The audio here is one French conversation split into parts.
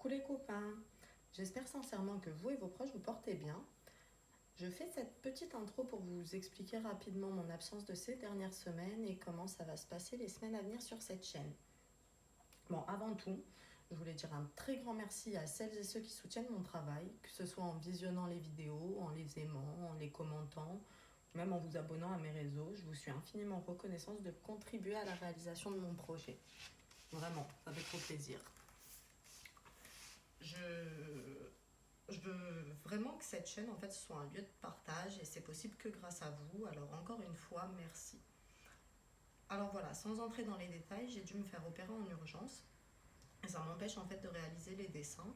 Coucou les copains, j'espère sincèrement que vous et vos proches vous portez bien. Je fais cette petite intro pour vous expliquer rapidement mon absence de ces dernières semaines et comment ça va se passer les semaines à venir sur cette chaîne. Bon, avant tout, je voulais dire un très grand merci à celles et ceux qui soutiennent mon travail, que ce soit en visionnant les vidéos, en les aimant, en les commentant, même en vous abonnant à mes réseaux. Je vous suis infiniment reconnaissante de contribuer à la réalisation de mon projet. Vraiment, ça fait trop plaisir. Je veux vraiment que cette chaîne en fait soit un lieu de partage et c'est possible que grâce à vous. Alors encore une fois, merci. Alors voilà, sans entrer dans les détails, j'ai dû me faire opérer en urgence et ça m'empêche en fait de réaliser les dessins.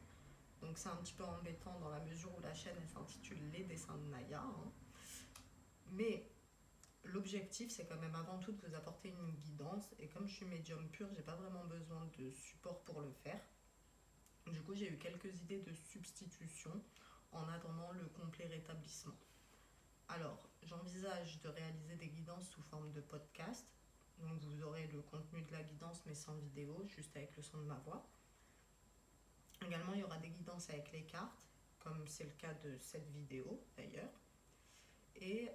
Donc c'est un petit peu embêtant dans la mesure où la chaîne elle s'intitule Les dessins de Naya, hein. Mais l'objectif c'est quand même avant tout de vous apporter une guidance et comme je suis médium pur, j'ai pas vraiment besoin de support pour le faire. Du coup, j'ai eu quelques idées de substitution en attendant le complet rétablissement. Alors, j'envisage de réaliser des guidances sous forme de podcast. Donc, vous aurez le contenu de la guidance, mais sans vidéo, juste avec le son de ma voix. Également, il y aura des guidances avec les cartes, comme c'est le cas de cette vidéo d'ailleurs. Et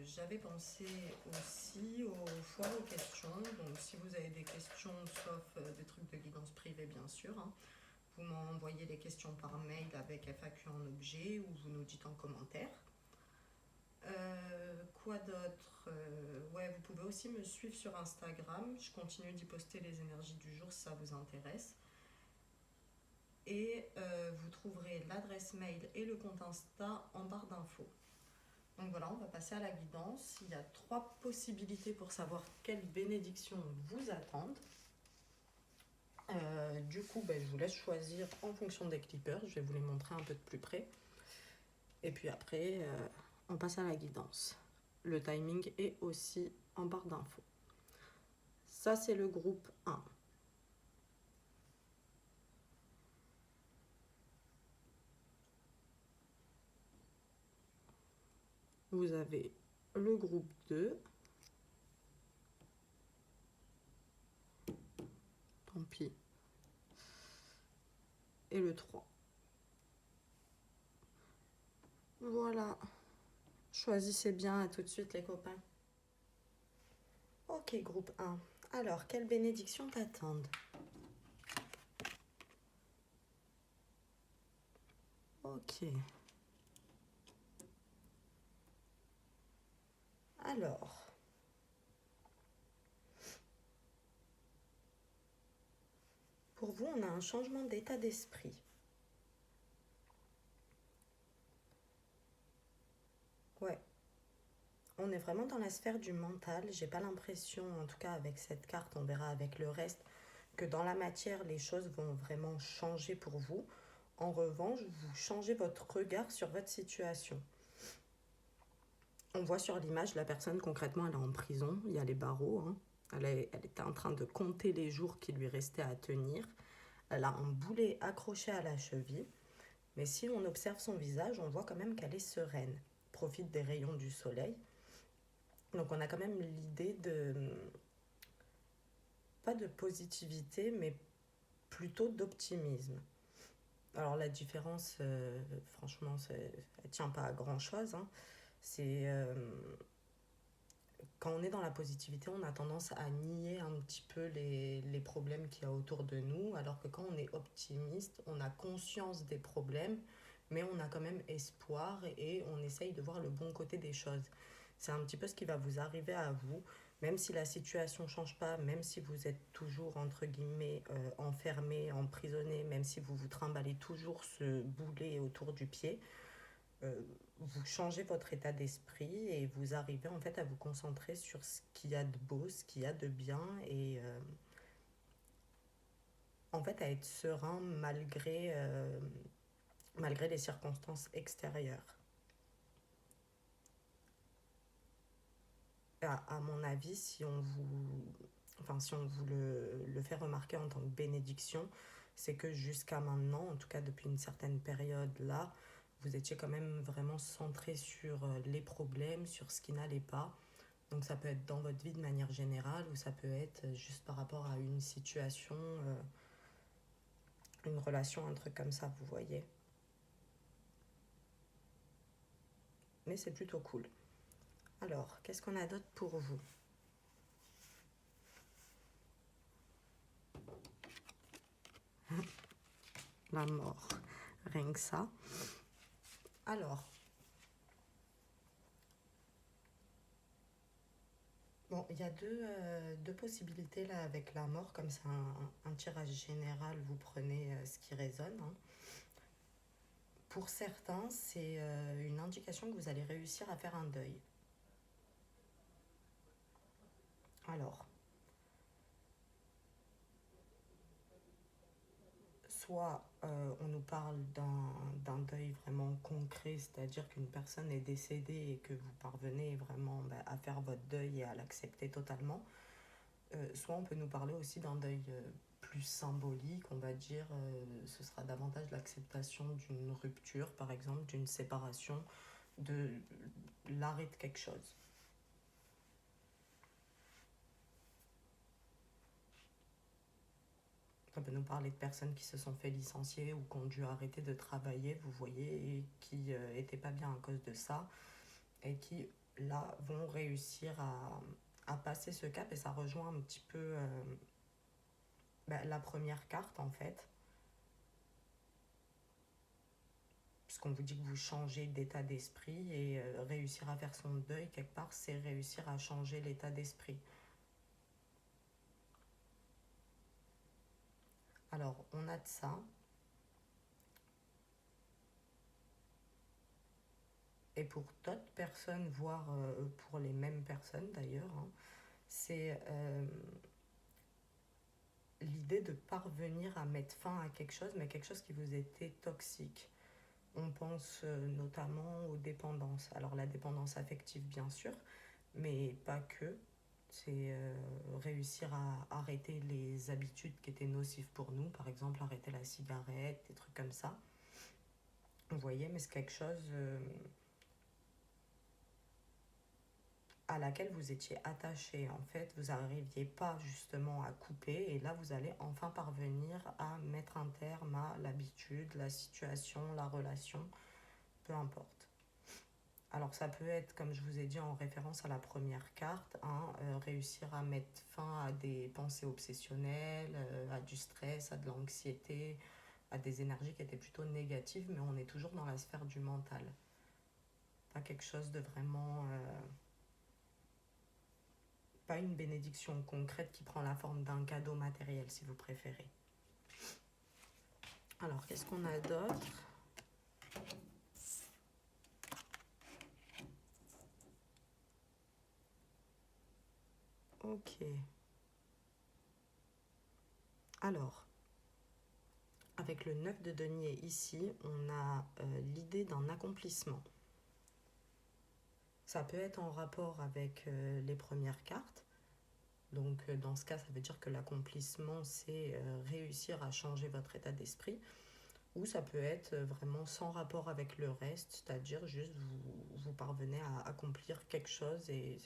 j'avais pensé aussi aux foires aux questions. Donc, si vous avez des questions, sauf des trucs de guidance privée, bien sûr, hein, vous m'envoyez les questions par mail avec FAQ en objet ou vous nous dites en commentaire. Quoi d'autre Ouais, vous pouvez aussi me suivre sur Instagram. Je continue d'y poster les énergies du jour si ça vous intéresse. Et vous trouverez l'adresse mail et le compte Insta en barre d'infos. Donc voilà, on va passer à la guidance. Il y a 3 possibilités pour savoir quelles bénédictions vous attendent. Du coup, je vous laisse choisir en fonction des clippers. Je vais vous les montrer un peu de plus près. Et puis après, on passe à la guidance. Le timing est aussi en barre d'infos. Ça, c'est le groupe 1. Vous avez le groupe 2. Tant pis. Et le 3. Voilà. Choisissez bien, à tout de suite les copains. Ok, groupe 1. Alors, quelles bénédictions t'attendent? Ok. Alors. Pour vous, on a un changement d'état d'esprit. Ouais. On est vraiment dans la sphère du mental. J'ai pas l'impression, en tout cas avec cette carte, on verra avec le reste, que dans la matière, les choses vont vraiment changer pour vous. En revanche, vous changez votre regard sur votre situation. On voit sur l'image la personne, concrètement, elle est en prison, il y a les barreaux, hein. Elle était en train de compter les jours qui lui restaient à tenir. Elle a un boulet accroché à la cheville. Mais si on observe son visage, on voit quand même qu'elle est sereine. Profite des rayons du soleil. Donc on a quand même l'idée de, pas de positivité, mais plutôt d'optimisme. Alors la différence, franchement, elle ne tient pas à grand-chose, hein. C'est quand on est dans la positivité, on a tendance à nier un petit peu les problèmes qu'il y a autour de nous, alors que quand on est optimiste, on a conscience des problèmes, mais on a quand même espoir et on essaye de voir le bon côté des choses. C'est un petit peu ce qui va vous arriver à vous, même si la situation ne change pas, même si vous êtes toujours, entre guillemets, enfermé, emprisonné, même si vous vous trimballez toujours ce boulet autour du pied, vous changez votre état d'esprit et vous arrivez en fait à vous concentrer sur ce qu'il y a de beau, ce qu'il y a de bien et en fait à être serein malgré les circonstances extérieures. À mon avis, si on vous le fait remarquer en tant que bénédiction, c'est que jusqu'à maintenant, en tout cas depuis une certaine période là, vous étiez quand même vraiment centré sur les problèmes, sur ce qui n'allait pas. Donc ça peut être dans votre vie de manière générale ou ça peut être juste par rapport à une situation une relation, un truc comme ça, vous voyez. Mais c'est plutôt cool. Alors, qu'est-ce qu'on a d'autre pour vous? La mort, rien que ça. Alors, bon, il y a deux possibilités là avec la mort, comme c'est un tirage général, vous prenez ce qui résonne, hein. Pour certains, c'est une indication que vous allez réussir à faire un deuil. Alors, soit on nous parle d'un deuil vraiment concret, c'est-à-dire qu'une personne est décédée et que vous parvenez vraiment à faire votre deuil et à l'accepter totalement. Soit on peut nous parler aussi d'un deuil plus symbolique, on va dire, ce sera davantage l'acceptation d'une rupture, par exemple, d'une séparation, de l'arrêt de quelque chose. Ça peut nous parler de personnes qui se sont fait licencier ou qui ont dû arrêter de travailler, vous voyez, et qui n'étaient pas bien à cause de ça, et qui, là, vont réussir à passer ce cap, et ça rejoint un petit peu la première carte, en fait. Puisqu'on vous dit que vous changez d'état d'esprit, et réussir à faire son deuil, quelque part, c'est réussir à changer l'état d'esprit. Alors, on a de ça. Et pour d'autres personnes, voire pour les mêmes personnes d'ailleurs, hein, c'est l'idée de parvenir à mettre fin à quelque chose, mais quelque chose qui vous était toxique. On pense notamment aux dépendances. Alors la dépendance affective, bien sûr, mais pas que. C'est réussir à arrêter les habitudes qui étaient nocives pour nous, par exemple arrêter la cigarette, des trucs comme ça. Vous voyez, mais c'est quelque chose à laquelle vous étiez attaché. En fait, vous n'arriviez pas justement à couper, et là, vous allez enfin parvenir à mettre un terme à l'habitude, la situation, la relation, peu importe. Alors ça peut être, comme je vous ai dit en référence à la première carte, hein, réussir à mettre fin à des pensées obsessionnelles, à du stress, à de l'anxiété, à des énergies qui étaient plutôt négatives, mais on est toujours dans la sphère du mental. Pas quelque chose de vraiment... pas une bénédiction concrète qui prend la forme d'un cadeau matériel, si vous préférez. Alors, qu'est-ce qu'on a d'autre? Ok. Alors, avec le 9 de denier ici, on a l'idée d'un accomplissement. Ça peut être en rapport avec les premières cartes. Donc, dans ce cas, ça veut dire que l'accomplissement, c'est réussir à changer votre état d'esprit. Ou ça peut être vraiment sans rapport avec le reste, c'est-à-dire juste vous parvenez à accomplir quelque chose, et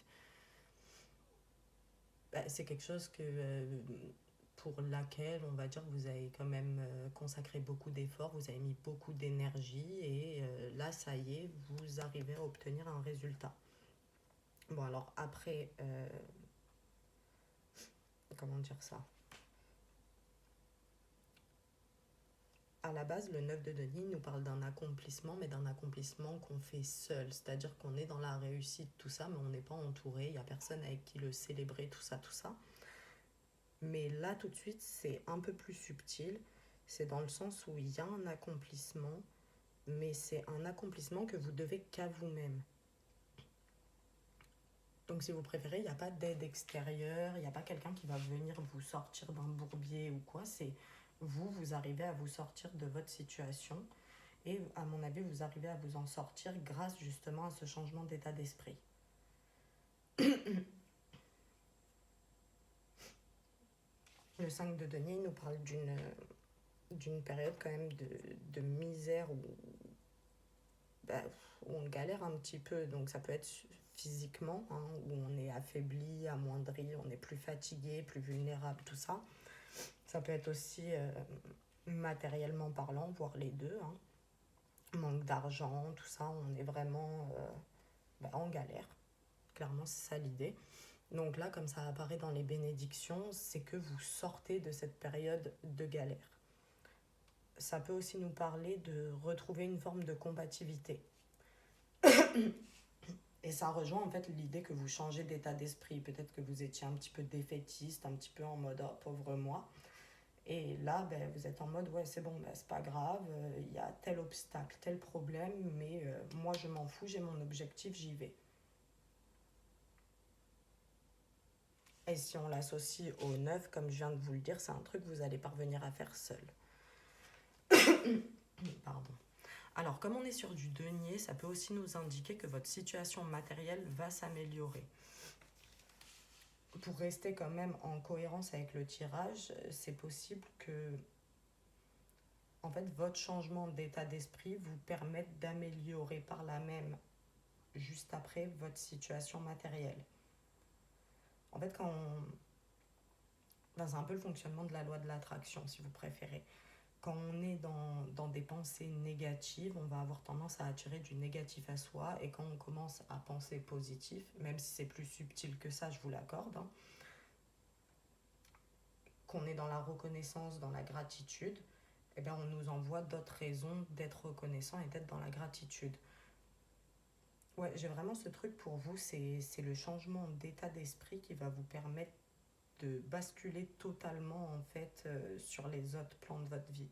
c'est quelque chose que pour laquelle on va dire que vous avez quand même consacré beaucoup d'efforts, vous avez mis beaucoup d'énergie, et là ça y est, vous arrivez à obtenir un résultat. Bon, alors après, comment dire ça? À la base, le 9 de denier nous parle d'un accomplissement, mais d'un accomplissement qu'on fait seul. C'est-à-dire qu'on est dans la réussite, tout ça, mais on n'est pas entouré, il n'y a personne avec qui le célébrer, tout ça, tout ça. Mais là, tout de suite, c'est un peu plus subtil. C'est dans le sens où il y a un accomplissement, mais c'est un accomplissement que vous devez qu'à vous-même. Donc si vous préférez, il n'y a pas d'aide extérieure, il n'y a pas quelqu'un qui va venir vous sortir d'un bourbier ou quoi. C'est vous arrivez à vous sortir de votre situation. Et à mon avis, vous arrivez à vous en sortir grâce justement à ce changement d'état d'esprit. Le 5 de denier nous parle d'une période quand même de misère où on galère un petit peu. Donc ça peut être physiquement, hein, où on est affaibli, amoindri, on est plus fatigué, plus vulnérable, tout ça. Ça peut être aussi matériellement parlant, voire les deux, hein. Manque d'argent, tout ça, on est vraiment en galère. Clairement, c'est ça l'idée. Donc là, comme ça apparaît dans les bénédictions, c'est que vous sortez de cette période de galère. Ça peut aussi nous parler de retrouver une forme de combativité. Et ça rejoint en fait l'idée que vous changez d'état d'esprit. Peut-être que vous étiez un petit peu défaitiste, un petit peu en mode oh, pauvre moi. Et là, vous êtes en mode ouais, c'est bon, c'est pas grave, il y a tel obstacle, tel problème, mais moi je m'en fous, j'ai mon objectif, j'y vais. Et si on l'associe au 9, comme je viens de vous le dire, c'est un truc que vous allez parvenir à faire seul. Pardon. Alors, comme on est sur du denier, ça peut aussi nous indiquer que votre situation matérielle va s'améliorer. Pour rester quand même en cohérence avec le tirage, c'est possible que en fait, votre changement d'état d'esprit vous permette d'améliorer par là même, juste après, votre situation matérielle. En fait, c'est un peu le fonctionnement de la loi de l'attraction, si vous préférez. Quand on est dans des pensées négatives, on va avoir tendance à attirer du négatif à soi. Et quand on commence à penser positif, même si c'est plus subtil que ça, je vous l'accorde, hein, qu'on est dans la reconnaissance, dans la gratitude, eh bien, on nous envoie d'autres raisons d'être reconnaissant et d'être dans la gratitude. Ouais, j'ai vraiment ce truc pour vous, c'est le changement d'état d'esprit qui va vous permettre de basculer totalement en fait sur les autres plans de votre vie.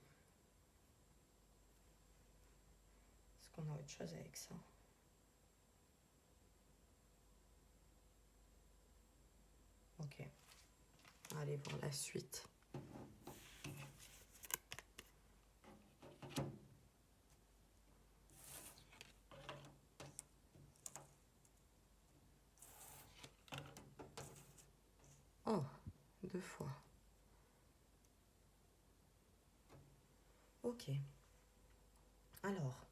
Est-ce qu'on a autre chose avec ça? Ok, allez voir la suite. Oh, 2 fois. Ok. Alors,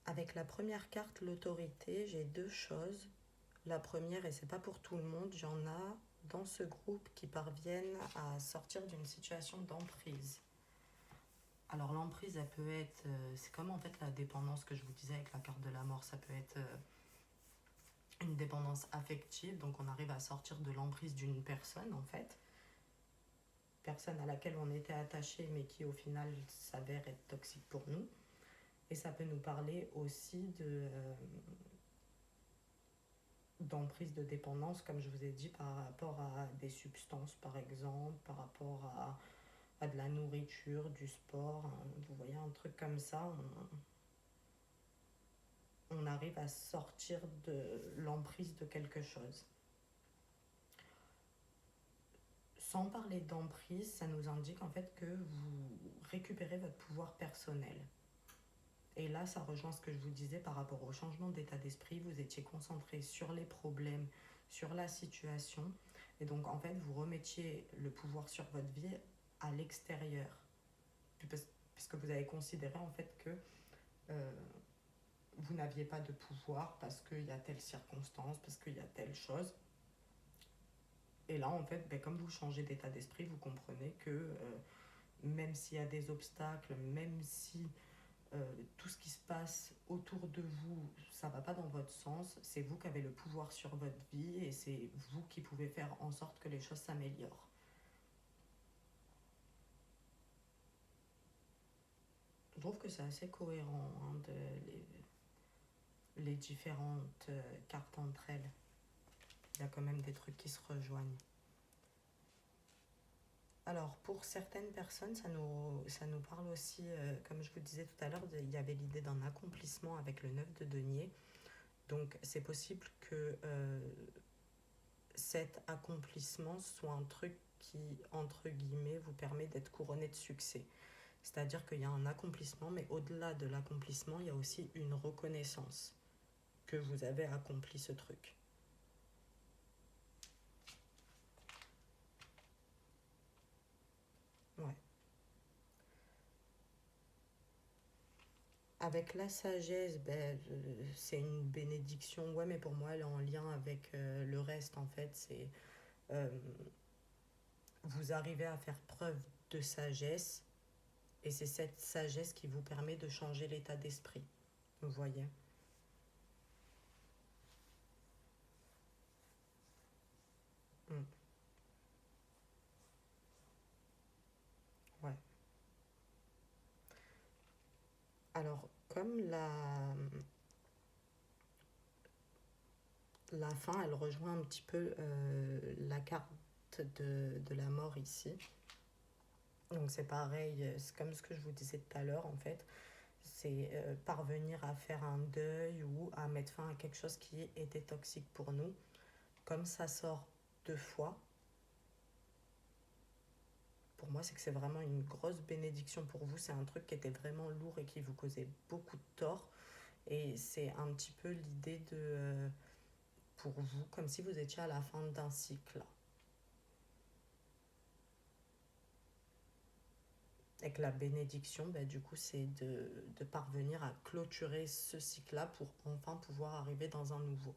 avec la première carte, l'autorité, j'ai 2 choses. La première, et c'est pas pour tout le monde, j'en ai dans ce groupe qui parviennent à sortir d'une situation d'emprise. Alors l'emprise, elle peut être, c'est comme en fait la dépendance que je vous disais avec la carte de la mort, ça peut être une dépendance affective, donc on arrive à sortir de l'emprise d'une personne en fait, personne à laquelle on était attaché mais qui au final s'avère être toxique pour nous. Et ça peut nous parler aussi d'emprise de dépendance, comme je vous ai dit, par rapport à des substances par exemple, par rapport à de la nourriture, du sport, hein, vous voyez un truc comme ça, on arrive à sortir de l'emprise de quelque chose. Sans parler d'emprise, ça nous indique en fait que vous récupérez votre pouvoir personnel. Et là, ça rejoint ce que je vous disais par rapport au changement d'état d'esprit. Vous étiez concentré sur les problèmes, sur la situation. Et donc, en fait, vous remettiez le pouvoir sur votre vie à l'extérieur. Puisque vous avez considéré en fait que vous n'aviez pas de pouvoir parce qu'il y a telle circonstance, parce qu'il y a telle chose. Et là, en fait, comme vous changez d'état d'esprit, vous comprenez que même s'il y a des obstacles, même si tout ce qui se passe autour de vous, ça ne va pas dans votre sens, c'est vous qui avez le pouvoir sur votre vie et c'est vous qui pouvez faire en sorte que les choses s'améliorent. Je trouve que c'est assez cohérent hein, les différentes cartes entre elles. Il y a quand même des trucs qui se rejoignent. Alors, pour certaines personnes, ça nous parle aussi, comme je vous disais tout à l'heure, il y avait l'idée d'un accomplissement avec le 9 de denier. Donc, c'est possible que cet accomplissement soit un truc qui, entre guillemets, vous permet d'être couronné de succès. C'est-à-dire qu'il y a un accomplissement, mais au-delà de l'accomplissement, il y a aussi une reconnaissance que vous avez accompli ce truc. Ouais. Avec la sagesse, c'est une bénédiction, ouais, mais pour moi, elle est en lien avec le reste, en fait. C'est vous arrivez à faire preuve de sagesse et c'est cette sagesse qui vous permet de changer l'état d'esprit. Vous voyez? Mm. Ouais. Alors, comme la fin, elle rejoint un petit peu la carte de la mort ici. Donc c'est pareil, c'est comme ce que je vous disais tout à l'heure en fait. C'est parvenir à faire un deuil ou à mettre fin à quelque chose qui était toxique pour nous. Comme ça sort 2 fois, pour moi c'est que c'est vraiment une grosse bénédiction pour vous. C'est un truc qui était vraiment lourd et qui vous causait beaucoup de tort. Et c'est un petit peu l'idée de, pour vous, comme si vous étiez à la fin d'un cycle. Et que la bénédiction, bah, du coup, c'est de parvenir à clôturer ce cycle-là pour enfin pouvoir arriver dans un nouveau.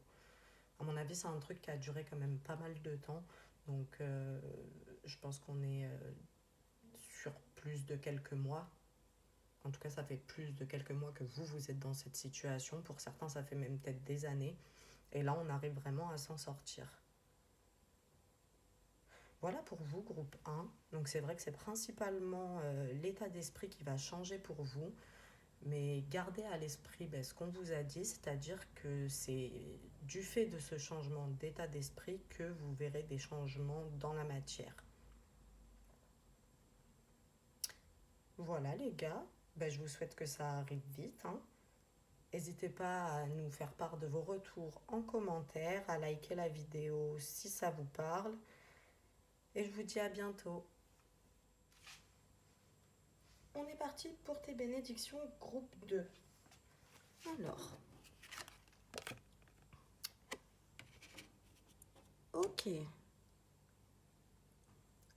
À mon avis, c'est un truc qui a duré quand même pas mal de temps. Donc, je pense qu'on est sur plus de quelques mois. En tout cas, ça fait plus de quelques mois que vous êtes dans cette situation. Pour certains, ça fait même peut-être des années. Et là, on arrive vraiment à s'en sortir. Voilà pour vous, groupe 1. Donc c'est vrai que c'est principalement l'état d'esprit qui va changer pour vous. Mais gardez à l'esprit ce qu'on vous a dit, c'est-à-dire que c'est du fait de ce changement d'état d'esprit que vous verrez des changements dans la matière. Voilà les gars, je vous souhaite que ça arrive vite. N'hésitez pas à nous faire part de vos retours en commentaire, à liker la vidéo si ça vous parle. Et je vous dis à bientôt. On est parti pour tes bénédictions groupe 2. Alors, ok.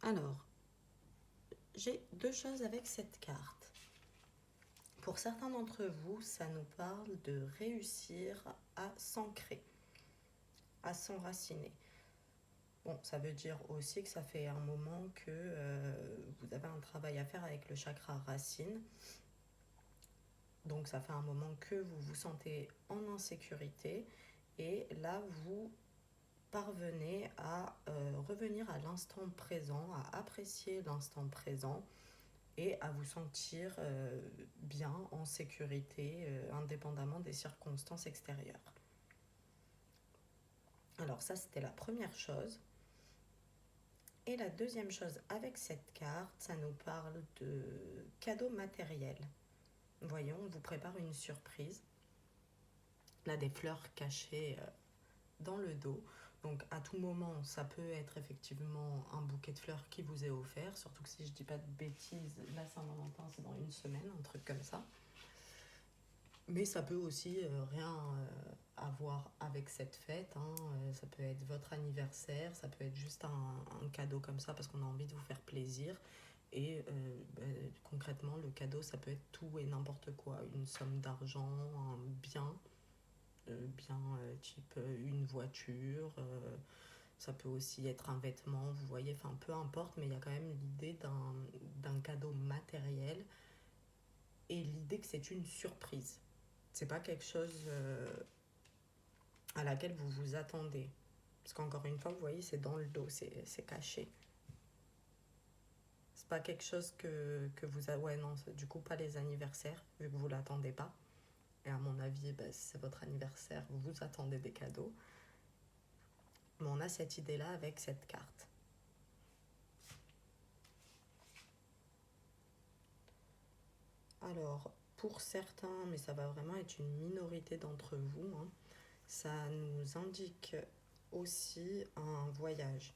Alors, j'ai 2 choses avec cette carte. Pour certains d'entre vous, ça nous parle de réussir à s'ancrer, à s'enraciner. Bon, ça veut dire aussi que ça fait un moment que vous avez un travail à faire avec le chakra racine. Donc ça fait un moment que vous vous sentez en insécurité et là vous parvenez à revenir à l'instant présent, à apprécier l'instant présent et à vous sentir bien, en sécurité, indépendamment des circonstances extérieures. Alors ça, c'était la première chose. Et la deuxième chose avec cette carte, ça nous parle de cadeaux matériels. Voyons, on vous prépare une surprise. Là, des fleurs cachées dans le dos. Donc à tout moment, ça peut être effectivement un bouquet de fleurs qui vous est offert, surtout que si je dis pas de bêtises, la Saint-Valentin c'est dans une semaine, un truc comme ça. Mais ça peut aussi rien avoir avec cette fête. Ça peut être votre anniversaire, ça peut être juste un cadeau comme ça parce qu'on a envie de vous faire plaisir. Et concrètement, le cadeau, ça peut être tout et n'importe quoi. Une somme d'argent, un bien, type une voiture. Ça peut aussi être un vêtement, vous voyez, enfin peu importe, mais il y a quand même l'idée d'un cadeau matériel et l'idée que c'est une surprise. C'est pas quelque chose à laquelle vous vous attendez. Parce qu'encore une fois, vous voyez, c'est dans le dos, c'est caché. C'est pas quelque chose que vous avez. Ouais, non, du coup, pas les anniversaires, vu que vous l'attendez pas. Et à mon avis, si c'est votre anniversaire, vous attendez des cadeaux. Mais on a cette idée-là avec cette carte. Alors, pour certains, mais ça va vraiment être une minorité d'entre vous, ça nous indique aussi un voyage.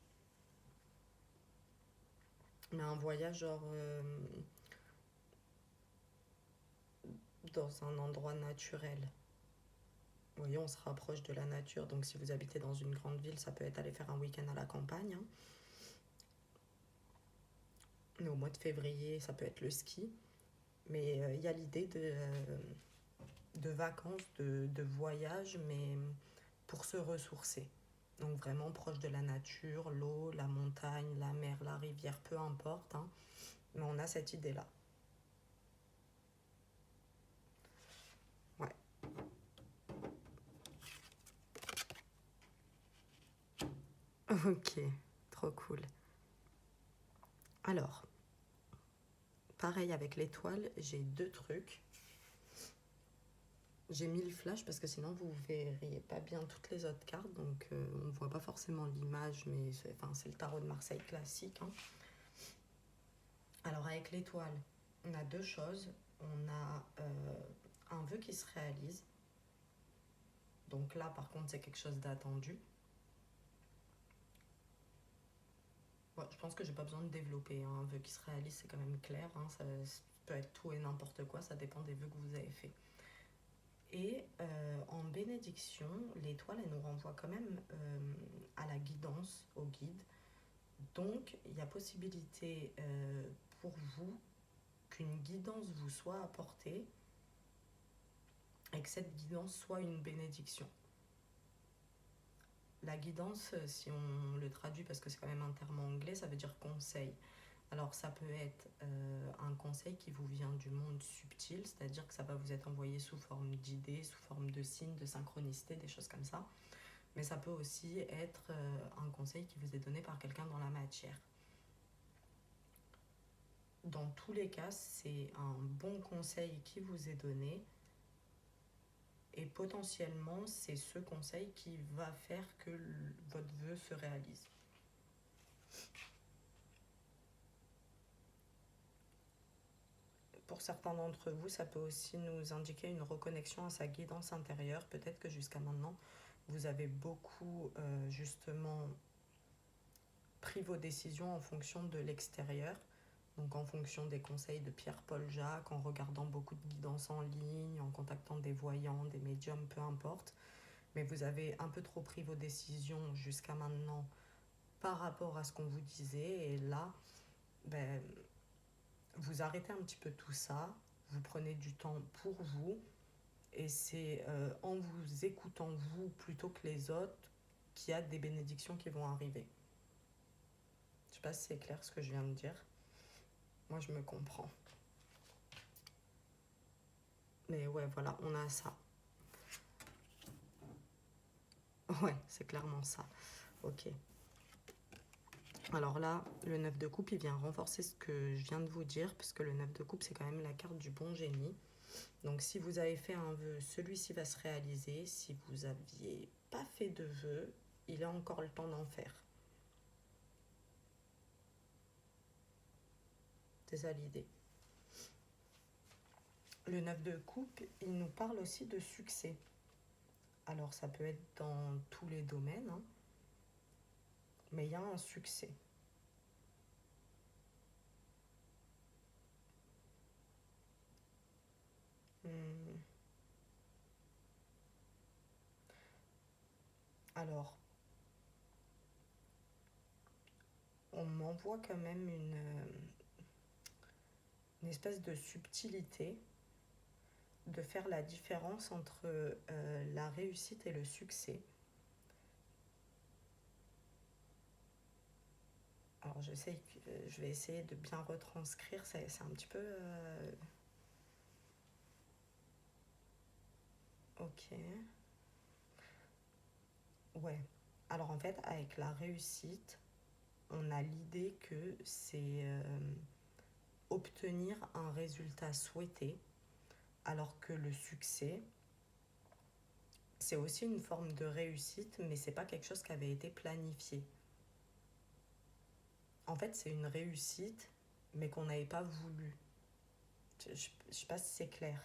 Mais un voyage genre dans un endroit naturel. Vous voyez, on se rapproche de la nature. Donc si vous habitez dans une grande ville, ça peut être aller faire un week-end à la campagne. Mais au mois de février, ça peut être le ski. Mais il y a l'idée de vacances, de voyage, mais pour se ressourcer. Donc vraiment proche de la nature, l'eau, la montagne, la mer, la rivière, peu importe, hein, mais on a cette idée-là. Ouais. Ok, trop cool. Alors, pareil avec l'étoile, j'ai deux trucs. J'ai mis le flash parce que sinon vous ne verriez pas bien toutes les autres cartes, donc on ne voit pas forcément l'image, mais c'est le tarot de Marseille classique, hein. Alors avec l'étoile, on a deux choses. On a un vœu qui se réalise. Donc là par contre c'est quelque chose d'attendu. Bon, je pense que j'ai pas besoin de développer, hein. Un vœu qui se réalise c'est quand même clair, hein. Ça peut être tout et n'importe quoi, ça dépend des vœux que vous avez faits. Et en bénédiction, l'étoile, elle nous renvoie quand même à la guidance, au guide. Donc, il y a possibilité pour vous qu'une guidance vous soit apportée et que cette guidance soit une bénédiction. La guidance, si on le traduit, parce que c'est quand même un terme anglais, ça veut dire conseil. Alors ça peut être un conseil qui vous vient du monde subtil, c'est-à-dire que ça va vous être envoyé sous forme d'idées, sous forme de signes, de synchronicité, des choses comme ça. Mais ça peut aussi être un conseil qui vous est donné par quelqu'un dans la matière. Dans tous les cas, c'est un bon conseil qui vous est donné et potentiellement c'est ce conseil qui va faire que votre vœu se réalise. Pour certains d'entre vous, ça peut aussi nous indiquer une reconnexion à sa guidance intérieure. Peut-être que jusqu'à maintenant, vous avez beaucoup justement pris vos décisions en fonction de l'extérieur, donc en fonction des conseils de Pierre-Paul Jacques, en regardant beaucoup de guidance en ligne, en contactant des voyants, des médiums, peu importe. Mais vous avez un peu trop pris vos décisions jusqu'à maintenant par rapport à ce qu'on vous disait. Et là, ben, vous arrêtez un petit peu tout ça, vous prenez du temps pour vous. Et c'est en vous écoutant vous plutôt que les autres qu'il y a des bénédictions qui vont arriver. Je ne sais pas si c'est clair ce que je viens de dire. Moi, je me comprends. Mais ouais, voilà, on a ça. Ouais, c'est clairement ça. Ok. Alors là, le 9 de coupe, il vient renforcer ce que je viens de vous dire, puisque le 9 de coupe, c'est quand même la carte du bon génie. Donc si vous avez fait un vœu, celui-ci va se réaliser. Si vous n'aviez pas fait de vœu, il a encore le temps d'en faire. C'est ça l'idée. Le 9 de coupe, il nous parle aussi de succès. Alors ça peut être dans tous les domaines, hein, mais il y a un succès. Alors, on m'envoie quand même une espèce de subtilité de faire la différence entre la réussite et le succès. Alors je vais essayer de bien retranscrire, c'est un petit peu... Ok. Ouais. Alors en fait, avec la réussite, on a l'idée que c'est obtenir un résultat souhaité, alors que le succès, c'est aussi une forme de réussite, mais c'est pas quelque chose qui avait été planifié. En fait, c'est une réussite, mais qu'on n'avait pas voulu. Je sais pas si c'est clair.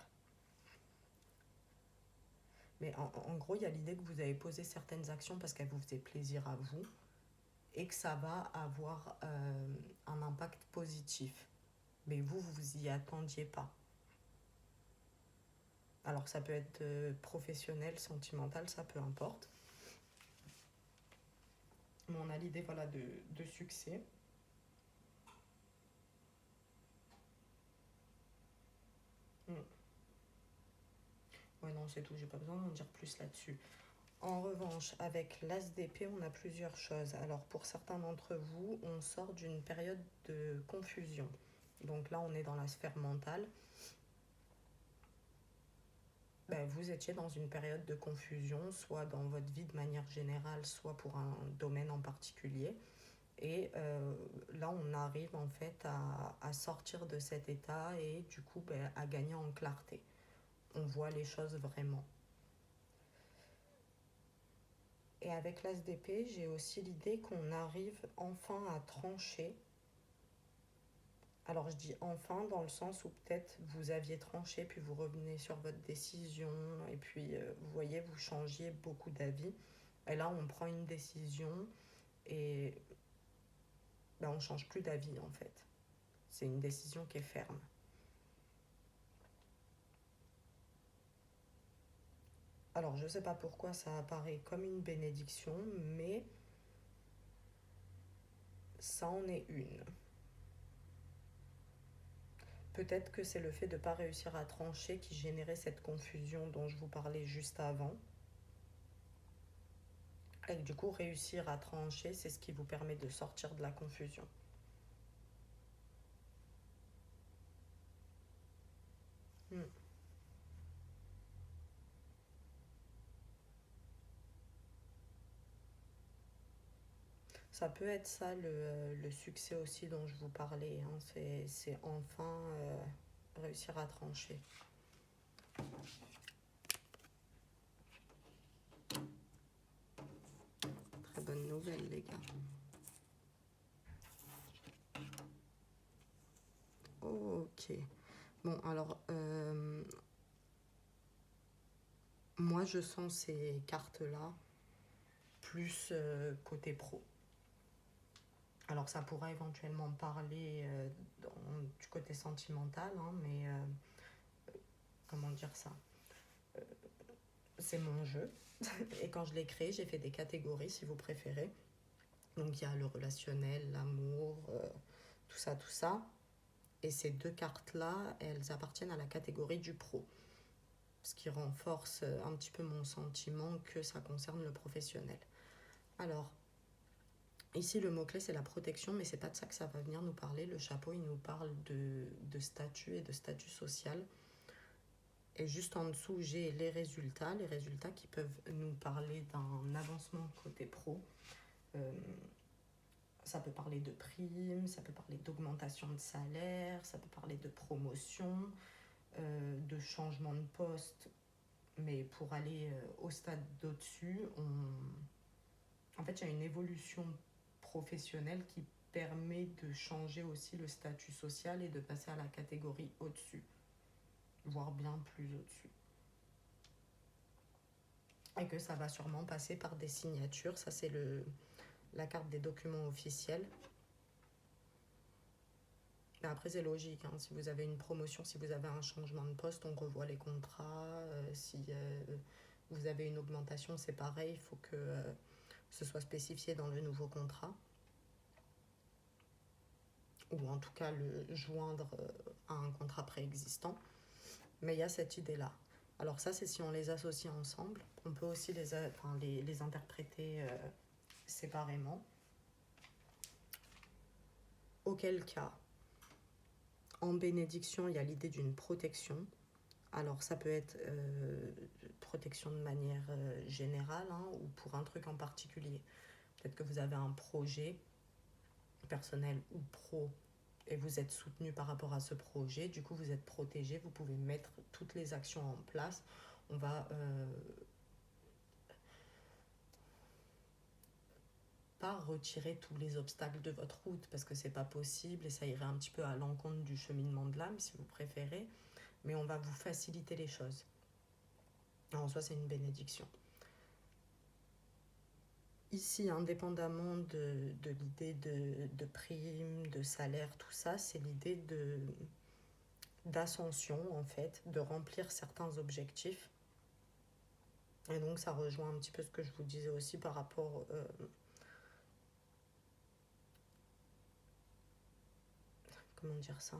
Mais en gros, il y a l'idée que vous avez posé certaines actions parce qu'elles vous faisaient plaisir à vous et que ça va avoir un impact positif. Mais vous, vous y attendiez pas. Alors ça peut être professionnel, sentimental, ça peu importe. Mais on a l'idée voilà, de succès. Ouais, non, c'est tout, j'ai pas besoin d'en dire plus là-dessus. En revanche, avec l'as d'épée, on a plusieurs choses. Alors pour certains d'entre vous, on sort d'une période de confusion. Donc là, on est dans la sphère mentale. Ben, vous étiez dans une période de confusion, soit dans votre vie de manière générale, soit pour un domaine en particulier. Et là, on arrive en fait à sortir de cet état et du coup ben, à gagner en clarté. On voit les choses vraiment. Et avec l'as d'épée, j'ai aussi l'idée qu'on arrive enfin à trancher. Alors je dis enfin dans le sens où peut-être vous aviez tranché, puis vous revenez sur votre décision, et puis vous voyez, vous changiez beaucoup d'avis. Et là, on prend une décision et ben, on ne change plus d'avis en fait. C'est une décision qui est ferme. Alors je ne sais pas pourquoi ça apparaît comme une bénédiction, mais ça en est une. Peut-être que c'est le fait de ne pas réussir à trancher qui générait cette confusion dont je vous parlais juste avant. Et du coup, réussir à trancher, c'est ce qui vous permet de sortir de la confusion. Hmm. Ça peut être ça le succès aussi dont je vous parlais. Hein. C'est enfin réussir à trancher. Très bonne nouvelle, les gars. Ok. Bon, alors, moi, je sens ces cartes-là plus côté pro. Alors, ça pourra éventuellement parler du côté sentimental, hein, mais comment dire ça? C'est mon jeu. Et quand je l'ai créé, j'ai fait des catégories, si vous préférez. Donc, il y a le relationnel, l'amour, tout ça, tout ça. Et ces deux cartes-là, elles appartiennent à la catégorie du pro. Ce qui renforce un petit peu mon sentiment que ça concerne le professionnel. Alors, ici, le mot-clé, c'est la protection, mais c'est pas de ça que ça va venir nous parler. Le chapeau, il nous parle de statut et de statut social. Et juste en dessous, j'ai les résultats qui peuvent nous parler d'un avancement côté pro. Euh, Ça peut parler de primes, ça peut parler d'augmentation de salaire, ça peut parler de promotion, de changement de poste. Mais pour aller au stade d'au-dessus, en fait, il y a une évolution professionnelle qui permet de changer aussi le statut social et de passer à la catégorie au-dessus, voire bien plus au-dessus. Et que ça va sûrement passer par des signatures. Ça, c'est la carte des documents officiels. Mais après, c'est logique. Hein. Si vous avez une promotion, si vous avez un changement de poste, on revoit les contrats. Si vous avez une augmentation, c'est pareil. Il faut que ce soit spécifié dans le nouveau contrat. Ou en tout cas le joindre à un contrat préexistant. Mais il y a cette idée-là. Alors ça, c'est si on les associe ensemble. On peut aussi les interpréter séparément. Auquel cas, en bénédiction, il y a l'idée d'une protection. Alors ça peut être protection de manière générale hein, ou pour un truc en particulier. Peut-être que vous avez un projet personnel ou pro et vous êtes soutenu par rapport à ce projet. Du coup, vous êtes protégé, vous pouvez mettre toutes les actions en place. On va pas retirer tous les obstacles de votre route parce que c'est pas possible et ça irait un petit peu à l'encontre du cheminement de l'âme si vous préférez, mais on va vous faciliter les choses. En soi, c'est une bénédiction. Ici, indépendamment de l'idée de prime, de salaire, tout ça, c'est l'idée d'ascension, en fait, de remplir certains objectifs. Et donc, ça rejoint un petit peu ce que je vous disais aussi par rapport comment dire ça?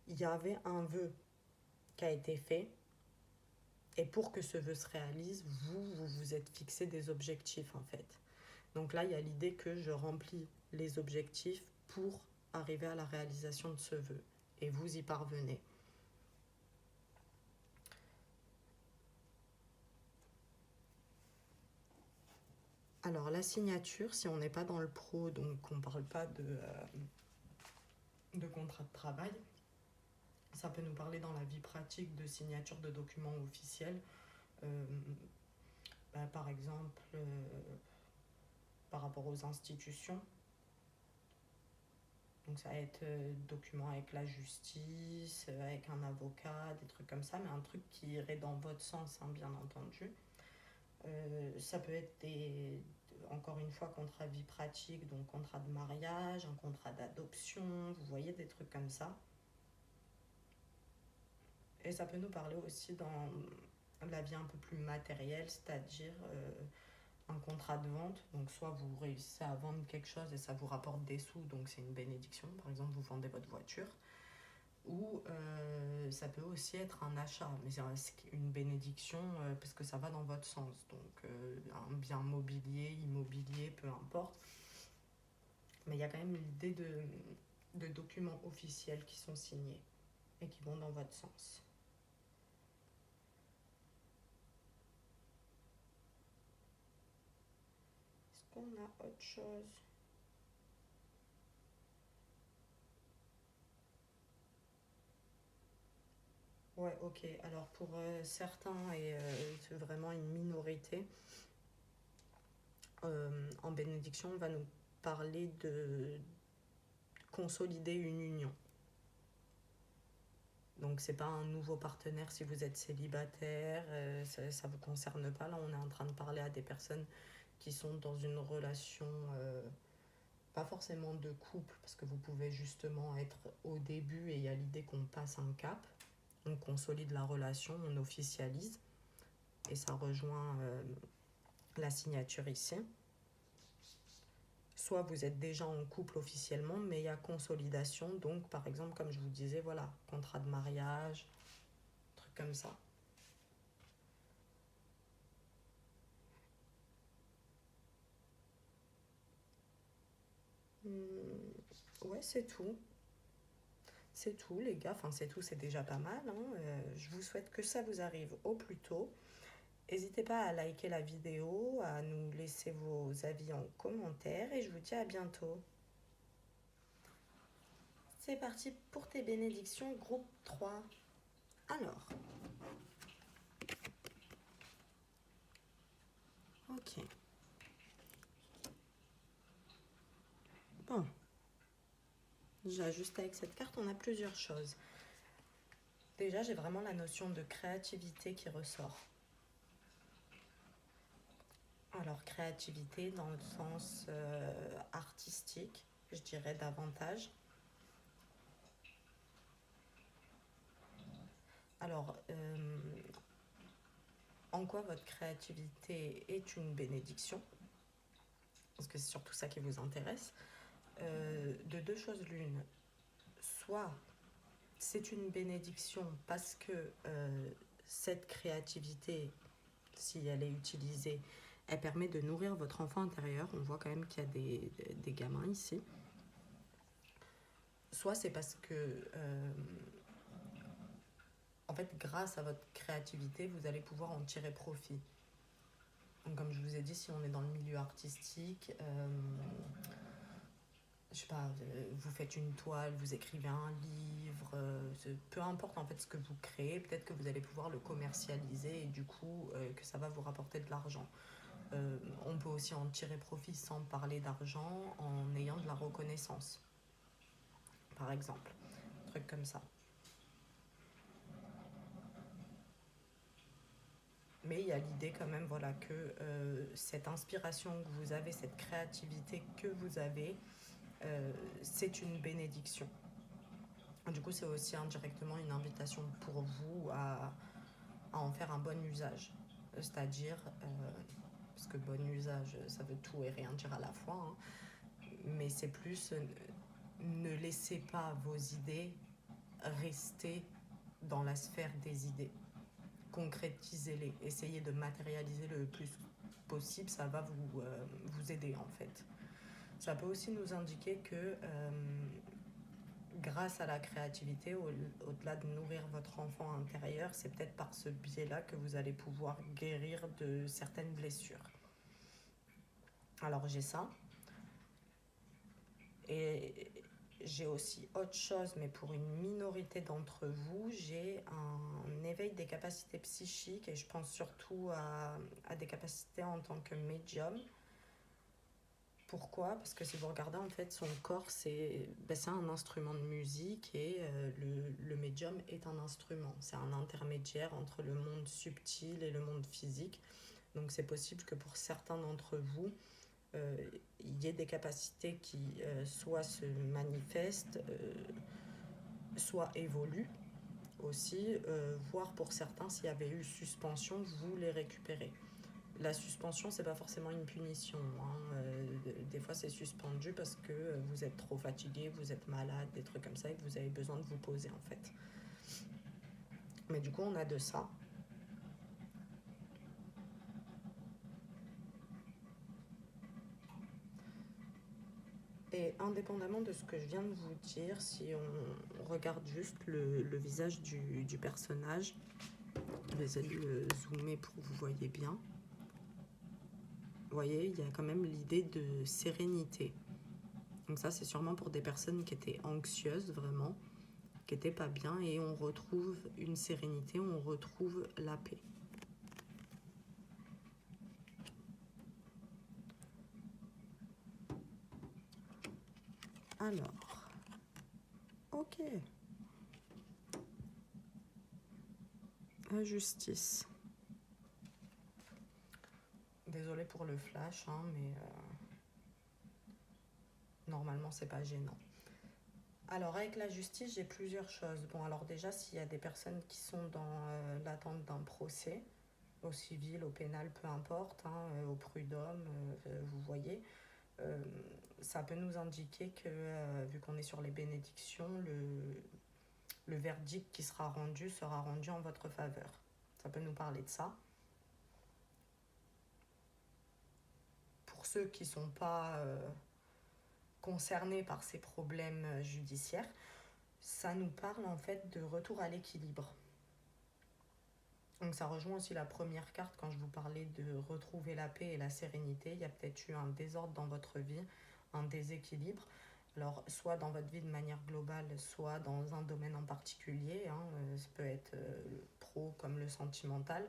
Il y avait un vœu qui a été fait. Et pour que ce vœu se réalise, vous vous êtes fixé des objectifs en fait. Donc là, il y a l'idée que je remplis les objectifs pour arriver à la réalisation de ce vœu. Et vous y parvenez. Alors la signature, si on n'est pas dans le pro, donc on ne parle pas de contrat de travail, ça peut nous parler dans la vie pratique de signature de documents officiels. Par exemple, par rapport aux institutions. Donc ça va être document avec la justice, avec un avocat, des trucs comme ça, mais un truc qui irait dans votre sens, hein, bien entendu. Ça peut être encore une fois, contrat de vie pratique, donc contrat de mariage, un contrat d'adoption, vous voyez, des trucs comme ça. Et ça peut nous parler aussi dans la vie un peu plus matérielle, c'est-à-dire un contrat de vente. Donc soit vous réussissez à vendre quelque chose et ça vous rapporte des sous, donc c'est une bénédiction. Par exemple, vous vendez votre voiture. Ou ça peut aussi être un achat, mais c'est une bénédiction parce que ça va dans votre sens. Donc un bien mobilier, immobilier, peu importe. Mais il y a quand même l'idée de documents officiels qui sont signés et qui vont dans votre sens. Est-ce qu'on a autre chose ? Ouais, ok. Alors pour certains, et c'est vraiment une minorité, en bénédiction, on va nous parler de consolider une union. Donc c'est pas un nouveau partenaire si vous êtes célibataire, ça vous concerne pas. Là on est en train de parler à des personnes qui sont dans une relation, pas forcément de couple, parce que vous pouvez justement être au début et il y a l'idée qu'on passe un cap, on consolide la relation, on officialise, et ça rejoint la signature ici. Soit vous êtes déjà en couple officiellement, mais il y a consolidation, donc par exemple comme je vous disais, voilà, contrat de mariage, truc comme ça. Ouais, c'est tout. C'est tout, les gars. Enfin, c'est tout, c'est déjà pas mal, hein. Je vous souhaite que ça vous arrive au plus tôt. N'hésitez pas à liker la vidéo, à nous laisser vos avis en commentaire et je vous dis à bientôt. C'est parti pour tes bénédictions, groupe 3. Alors, ok. Bon, déjà juste avec cette carte, on a plusieurs choses. Déjà, j'ai vraiment la notion de créativité qui ressort. Alors, créativité dans le sens artistique, je dirais davantage. Alors, en quoi votre créativité est une bénédiction, parce que c'est surtout ça qui vous intéresse, de deux choses l'une. Soit c'est une bénédiction parce que cette créativité, si elle est utilisée, elle permet de nourrir votre enfant intérieur. On voit quand même qu'il y a des gamins ici. Soit c'est parce que, en fait, grâce à votre créativité, vous allez pouvoir en tirer profit. Donc, comme je vous ai dit, si on est dans le milieu artistique, je sais pas, vous faites une toile, vous écrivez un livre, peu importe en fait ce que vous créez, peut-être que vous allez pouvoir le commercialiser et du coup que ça va vous rapporter de l'argent. On peut aussi en tirer profit sans parler d'argent en ayant de la reconnaissance, par exemple, un truc comme ça. Mais il y a l'idée quand même, voilà, que cette inspiration que vous avez, cette créativité que vous avez, c'est une bénédiction. Du coup, c'est aussi indirectement une invitation pour vous à en faire un bon usage. C'est-à-dire, parce que bon usage, ça veut tout et rien dire à la fois, hein, mais c'est plus ne laissez pas vos idées rester dans la sphère des idées. Concrétisez-les, essayez de matérialiser le plus possible, ça va vous aider en fait. Ça peut aussi nous indiquer que grâce à la créativité, au-delà de nourrir votre enfant intérieur, c'est peut-être par ce biais-là que vous allez pouvoir guérir de certaines blessures. Alors j'ai ça. Et j'ai aussi autre chose, mais pour une minorité d'entre vous, j'ai un éveil des capacités psychiques et je pense surtout à des capacités en tant que médium. Pourquoi? Parce que si vous regardez, en fait, son corps, c'est un instrument de musique et le médium est un instrument. C'est un intermédiaire entre le monde subtil et le monde physique. Donc c'est possible que pour certains d'entre vous, il y ait des capacités qui soit se manifestent, soit évoluent aussi, voire pour certains, s'il y avait eu suspension, vous les récupérez. La suspension, c'est pas forcément une punition. Des fois, c'est suspendu parce que vous êtes trop fatigué, vous êtes malade, des trucs comme ça, et que vous avez besoin de vous poser en fait. Mais du coup, on a de ça. Et indépendamment de ce que je viens de vous dire, si on regarde juste le visage du personnage, je vais essayer de le zoomer pour que vous voyez bien. Vous voyez, il y a quand même l'idée de sérénité. Donc ça, c'est sûrement pour des personnes qui étaient anxieuses, vraiment, qui n'étaient pas bien, et on retrouve une sérénité, on retrouve la paix. Alors, ok. Injustice. Désolée pour le flash, mais normalement, c'est pas gênant. Alors, avec la justice, j'ai plusieurs choses. Bon, alors déjà, s'il y a des personnes qui sont dans l'attente d'un procès, au civil, au pénal, peu importe, au prud'homme, vous voyez, ça peut nous indiquer que, vu qu'on est sur les bénédictions, le verdict qui sera rendu en votre faveur. Ça peut nous parler de ça. Pour ceux qui ne sont pas concernés par ces problèmes judiciaires, ça nous parle en fait de retour à l'équilibre. Donc ça rejoint aussi la première carte quand je vous parlais de retrouver la paix et la sérénité. Il y a peut-être eu un désordre dans votre vie, un déséquilibre. Alors soit dans votre vie de manière globale, soit dans un domaine en particulier. Ça peut être le pro comme le sentimental.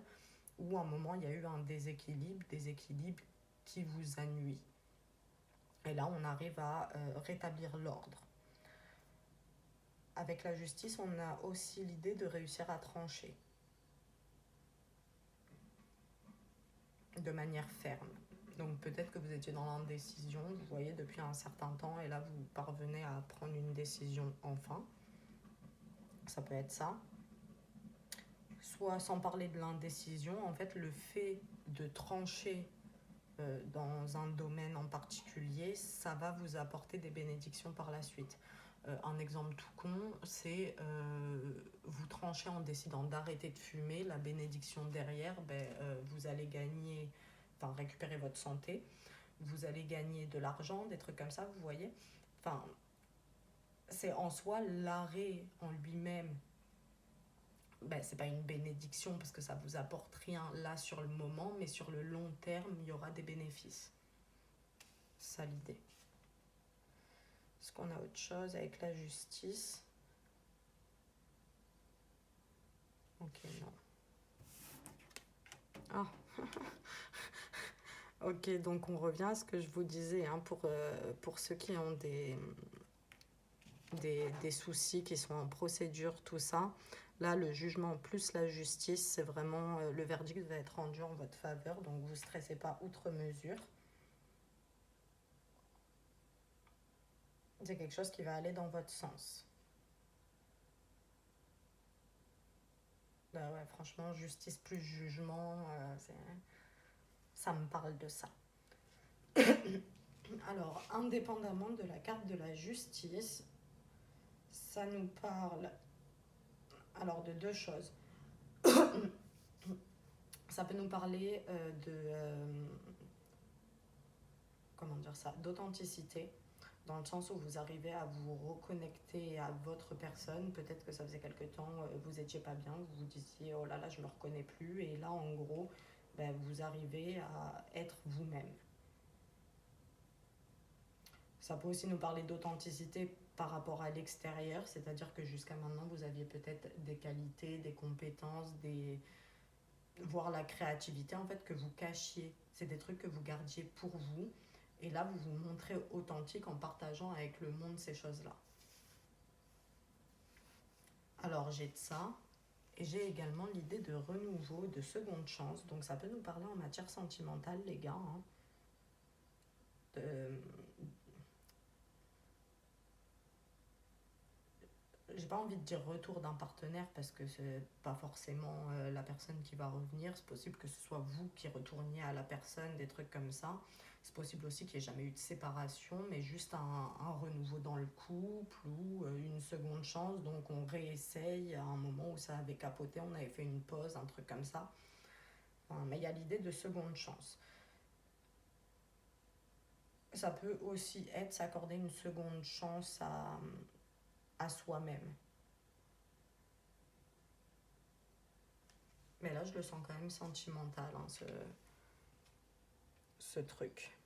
Ou à un moment il y a eu un déséquilibre qui vous a nui. Et là on arrive à rétablir l'ordre. Avec la justice, on a aussi l'idée de réussir à trancher de manière ferme. Donc peut-être que vous étiez dans l'indécision, vous voyez, depuis un certain temps, et là vous parvenez à prendre une décision enfin. Ça peut être ça. Soit, sans parler de l'indécision, en fait, le fait de trancher dans un domaine en particulier, ça va vous apporter des bénédictions par la suite. Un exemple tout con, c'est vous tranchez en décidant d'arrêter de fumer, la bénédiction derrière, vous allez gagner, récupérer votre santé, vous allez gagner de l'argent, des trucs comme ça, vous voyez. C'est en soi l'arrêt en lui-même. C'est pas une bénédiction parce que ça vous apporte rien là sur le moment, mais sur le long terme, il y aura des bénéfices. C'est ça l'idée. Est-ce qu'on a autre chose avec la justice? Ok, non. Ah. Ok, donc on revient à ce que je vous disais, pour ceux qui ont des soucis, qui sont en procédure, tout ça. Là, le jugement plus la justice, c'est vraiment le verdict va être rendu en votre faveur, donc vous ne stressez pas outre mesure. C'est quelque chose qui va aller dans votre sens. Ouais, franchement, justice plus jugement, ça me parle de ça. Alors, indépendamment de la carte de la justice, ça nous parle Alors, de deux choses. Ça peut nous parler comment dire ça, d'authenticité, dans le sens où vous arrivez à vous reconnecter à votre personne. Peut-être que ça faisait quelque temps, vous n'étiez pas bien, vous vous disiez oh là là, je ne me reconnais plus. Et là, en gros, ben, vous arrivez à être vous-même. Ça peut aussi nous parler d'authenticité par rapport à l'extérieur, c'est-à-dire que jusqu'à maintenant, vous aviez peut-être des qualités, des compétences, voire la créativité en fait que vous cachiez. C'est des trucs que vous gardiez pour vous. Et là, vous vous montrez authentique en partageant avec le monde ces choses-là. Alors, j'ai de ça. Et j'ai également l'idée de renouveau, de seconde chance. Donc, ça peut nous parler en matière sentimentale, les gars. Hein. De, j'ai pas envie de dire retour d'un partenaire parce que c'est pas forcément la personne qui va revenir. C'est possible que ce soit vous qui retourniez à la personne, des trucs comme ça. C'est possible aussi qu'il n'y ait jamais eu de séparation, mais juste un renouveau dans le couple ou une seconde chance. Donc on réessaye à un moment où ça avait capoté, on avait fait une pause, un truc comme ça. Enfin, mais il y a l'idée de seconde chance. Ça peut aussi être s'accorder une seconde chance à soi-même. Mais là, je le sens quand même sentimental, hein, ce truc.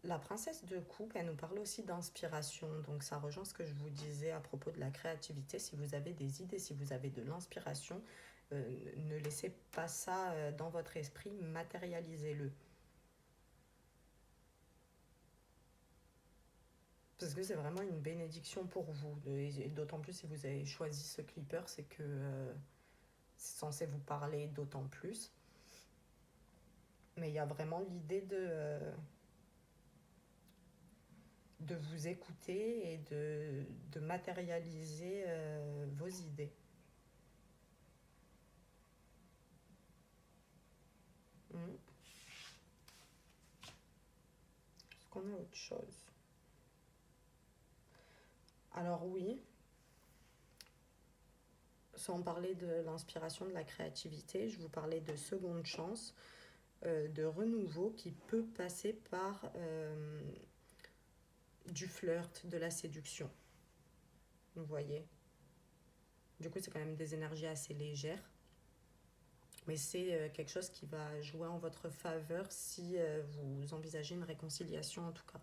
La princesse de coupe, elle nous parle aussi d'inspiration. Donc ça rejoint ce que je vous disais à propos de la créativité. Si vous avez des idées, si vous avez de l'inspiration, ne laissez pas ça dans votre esprit, matérialisez-le. Parce que c'est vraiment une bénédiction pour vous. Et d'autant plus si vous avez choisi ce clipper, c'est que c'est censé vous parler d'autant plus. Mais il y a vraiment l'idée de vous écouter et de matérialiser vos idées. Est-ce qu'on a autre chose? Alors oui, sans parler de l'inspiration, de la créativité, je vous parlais de seconde chance, de renouveau qui peut passer par du flirt, de la séduction. Vous voyez? Du coup, c'est quand même des énergies assez légères. Mais c'est quelque chose qui va jouer en votre faveur si vous envisagez une réconciliation en tout cas.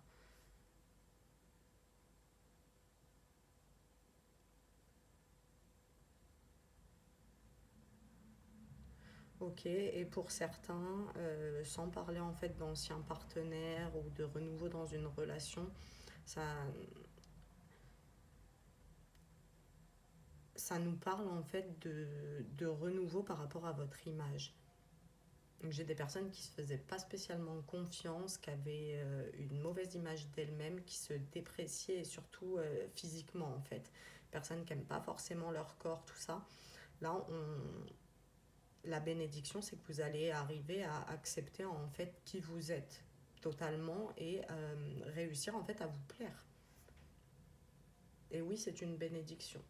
Ok, et pour certains, sans parler en fait d'anciens partenaires ou de renouveau dans une relation, ça, ça nous parle en fait de renouveau par rapport à votre image. Donc, j'ai des personnes qui se faisaient pas spécialement confiance, qui avaient une mauvaise image d'elles-mêmes, qui se dépréciaient et surtout physiquement en fait. Personnes qui n'aiment pas forcément leur corps, tout ça. Là, la bénédiction, c'est que vous allez arriver à accepter en fait qui vous êtes totalement et réussir en fait à vous plaire. Et oui, c'est une bénédiction.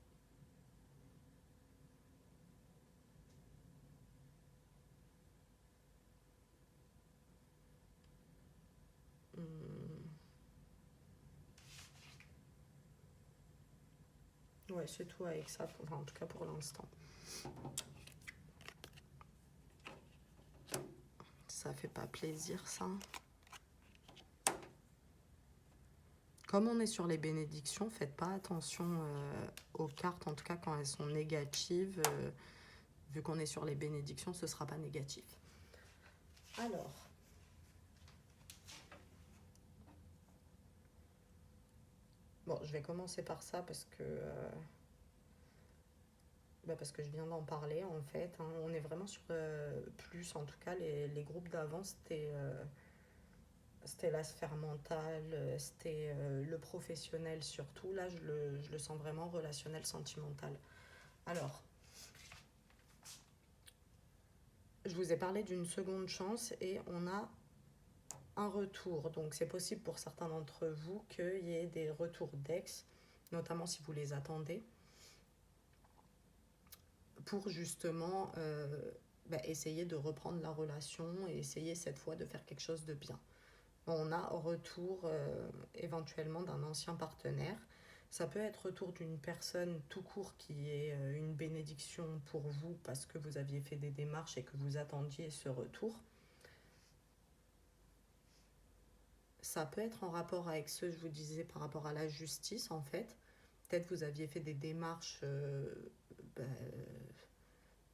Hum, ouais, c'est tout avec ça, enfin, en tout cas pour l'instant. Ça fait pas plaisir, ça. Comme on est sur les bénédictions, faites pas attention aux cartes, en tout cas quand elles sont négatives. Vu qu'on est sur les bénédictions, ce sera pas négatif. Alors, bon, je vais commencer par ça parce que je viens d'en parler en fait. Hein. On est vraiment sur plus, en tout cas les groupes d'avant, c'était la sphère mentale, c'était le professionnel surtout. Là, je le sens vraiment relationnel, sentimental. Alors, je vous ai parlé d'une seconde chance et on a un retour. Donc, c'est possible pour certains d'entre vous qu'il y ait des retours d'ex, notamment si vous les attendez. pour justement essayer de reprendre la relation et essayer cette fois de faire quelque chose de bien. On a retour éventuellement d'un ancien partenaire. Ça peut être retour d'une personne tout court qui est une bénédiction pour vous parce que vous aviez fait des démarches et que vous attendiez ce retour. Ça peut être en rapport avec ce que je vous disais par rapport à la justice en fait. Peut-être vous aviez fait des démarches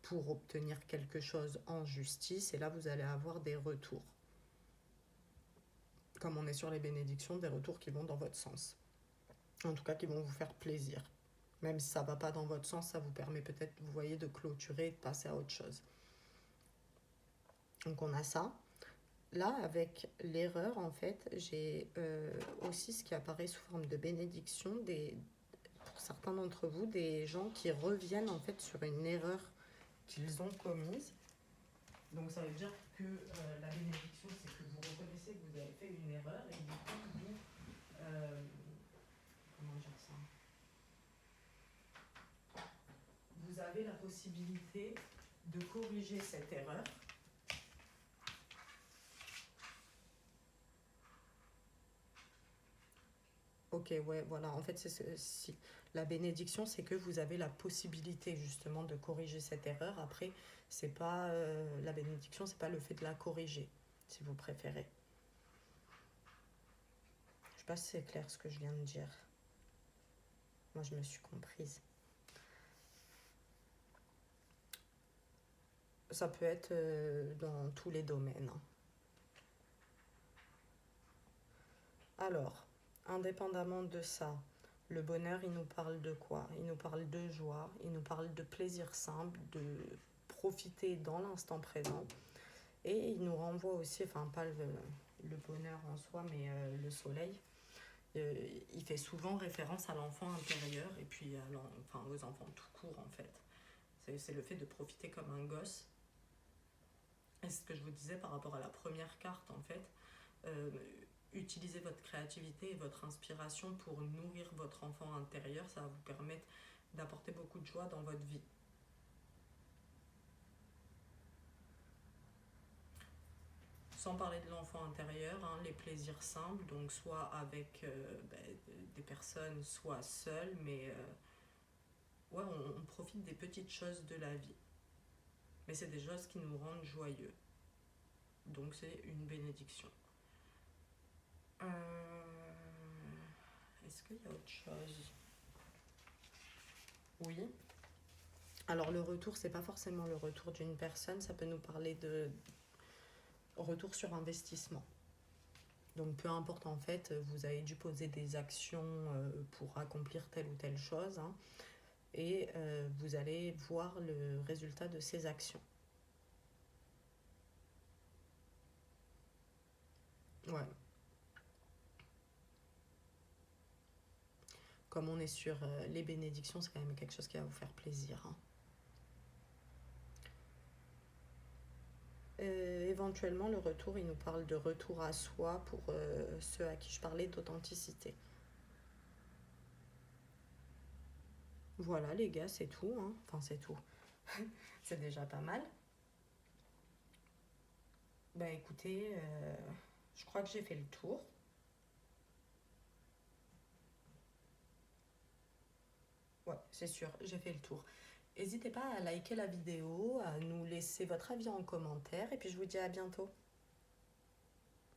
pour obtenir quelque chose en justice et là vous allez avoir des retours. Comme on est sur les bénédictions, des retours qui vont dans votre sens. En tout cas, qui vont vous faire plaisir. Même si ça ne va pas dans votre sens, ça vous permet peut-être, vous voyez, de clôturer et de passer à autre chose. Donc on a ça. Là, avec l'erreur, en fait, j'ai aussi ce qui apparaît sous forme de bénédiction, pour certains d'entre vous, des gens qui reviennent en fait sur une erreur qu'ils ont commise. Donc ça veut dire que la bénédiction, c'est que vous reconnaissez que vous avez fait une erreur et du coup, comment dire ça ? Vous avez la possibilité de corriger cette erreur. Ok, ouais, voilà. En fait, si la bénédiction, c'est que vous avez la possibilité justement de corriger cette erreur. Après, c'est pas la bénédiction, c'est pas le fait de la corriger, si vous préférez. Je sais pas si c'est clair ce que je viens de dire. Moi, je me suis comprise. Ça peut être dans tous les domaines. Alors, indépendamment de ça, le bonheur, il nous parle de quoi? Il nous parle de joie, il nous parle de plaisir simple, de profiter dans l'instant présent. Et il nous renvoie aussi, enfin pas le bonheur en soi, mais le soleil. Il fait souvent référence à l'enfant intérieur et puis aux enfants tout court en fait. C'est le fait de profiter comme un gosse. Et c'est ce que je vous disais par rapport à la première carte en fait. Utilisez votre créativité et votre inspiration pour nourrir votre enfant intérieur. Ça va vous permettre d'apporter beaucoup de joie dans votre vie. Sans parler de l'enfant intérieur, les plaisirs simples, donc soit avec des personnes, soit seules, mais on profite des petites choses de la vie. Mais c'est des choses qui nous rendent joyeux. Donc c'est une bénédiction. Est-ce qu'il y a autre chose? Oui. Alors le retour, c'est pas forcément le retour d'une personne, ça peut nous parler de retour sur investissement. Donc peu importe en fait, vous avez dû poser des actions pour accomplir telle ou telle chose et vous allez voir le résultat de ces actions. Ouais. Comme on est sur les bénédictions, c'est quand même quelque chose qui va vous faire plaisir. Éventuellement, le retour, il nous parle de retour à soi pour ceux à qui je parlais d'authenticité. Voilà les gars, c'est tout. Enfin, c'est tout. C'est déjà pas mal. Bah écoutez, je crois que j'ai fait le tour. Ouais, c'est sûr, j'ai fait le tour. N'hésitez pas à liker la vidéo, à nous laisser votre avis en commentaire et puis je vous dis à bientôt.